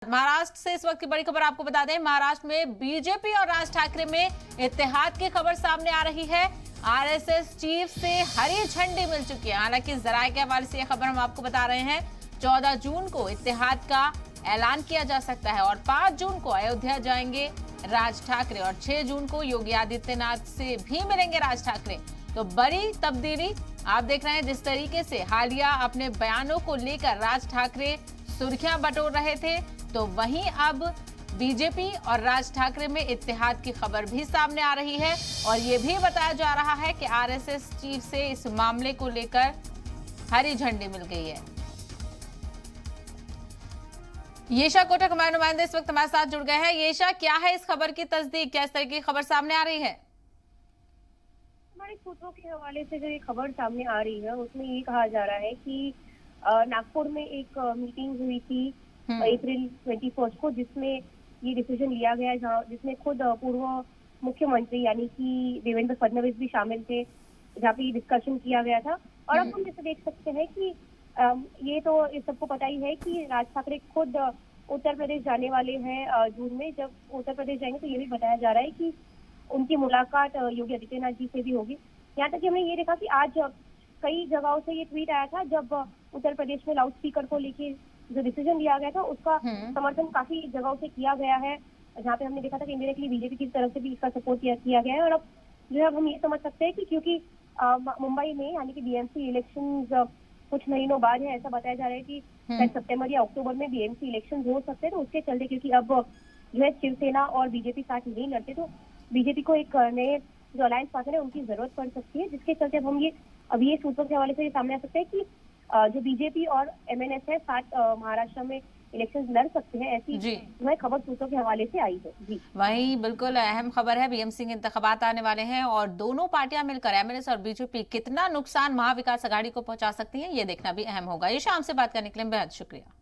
महाराष्ट्र से इस वक्त की बड़ी खबर आपको बता दें। महाराष्ट्र में बीजेपी और राज ठाकरे में इत्तेहाद की खबर सामने आ रही है। आरएसएस चीफ से हरी झंडी मिल चुकी है। हालांकि जराये के हवाले से यह खबर हम आपको बता रहे हैं। 14 जून को इत्तेहाद का ऐलान किया जा सकता है और 5 जून को अयोध्या जाएंगे राज ठाकरे और 6 जून को योगी आदित्यनाथ से भी मिलेंगे राज ठाकरे। तो बड़ी तब्दीली आप देख रहे हैं। जिस तरीके से हालिया अपने बयानों को लेकर राज ठाकरे सुर्खियां बटोर रहे थे, तो वहीं अब बीजेपी और राज ठाकरे में इत्तेहाद की खबर भी सामने आ रही है और ये भी बताया जा रहा है कि आरएसएस चीफ से इस मामले को लेकर हरी झंडी मिल गई है। येशा कोटक हमारे नुमाइंदे इस वक्त हमारे साथ जुड़ गए हैं। येशा, क्या है इस खबर की तस्दीक, क्या इस तरह की खबर सामने आ रही है? हमारे सूत्रों के हवाले से जो ये खबर सामने आ रही है उसमें ये कहा जा रहा है कि नागपुर में एक मीटिंग हुई थी अप्रैल 21 को, जिसमें ये डिसीजन लिया गया है, जिसमें खुद पूर्व मुख्यमंत्री यानी कि देवेंद्र फडणवीस भी शामिल थे, जहाँ पे ये डिस्कशन किया गया था। और अब हम जैसे देख सकते हैं कि ये तो इस सबको पता ही है कि राज ठाकरे खुद उत्तर प्रदेश जाने वाले हैं जून में। जब उत्तर प्रदेश जाएंगे तो ये भी बताया जा रहा है कि उनकी मुलाकात योगी आदित्यनाथ जी से भी होगी। यहाँ तक कि हमने ये देखा कि आज कई जगहों से ये ट्वीट आया था, जब उत्तर प्रदेश में लाउड स्पीकर को लेके जो डिसीजन लिया गया था उसका समर्थन काफी जगहों से किया गया है, जहाँ पे हमने देखा था कि इंडायरेक्टली बीजेपी की तरफ से भी इसका सपोर्ट किया गया है। और अब जो है हम ये समझ सकते हैं कि क्योंकि मुंबई में यानी कि बीएमसी इलेक्शन कुछ महीनों बाद है, ऐसा बताया जा रहा है कि शायद सितंबर या अक्टूबर में बीएमसी इलेक्शन हो सकते हैं। तो उसके चलते क्योंकि अब जो है शिवसेना और बीजेपी साथ नहीं लड़ते, तो बीजेपी को एक नए जो अलायंस पार्टनर है उनकी जरूरत पड़ सकती है, जिसके चलते अब ये सूत्रों के हवाले से ये सामने आ सकता है कि जो बीजेपी और एमएनएस है साथ महाराष्ट्र में इलेक्शन लड़ सकते हैं। ऐसी जो है खबर सूत्रों के हवाले से आई है। जी, वही बिल्कुल अहम खबर है। बीएमसी के इंतखाबात आने वाले हैं और दोनों पार्टियां मिलकर एमएनएस और बीजेपी कितना नुकसान महाविकास आघाड़ी को पहुंचा सकती हैं, ये देखना भी अहम होगा। ये शाम से बात करने के लिए बेहद शुक्रिया।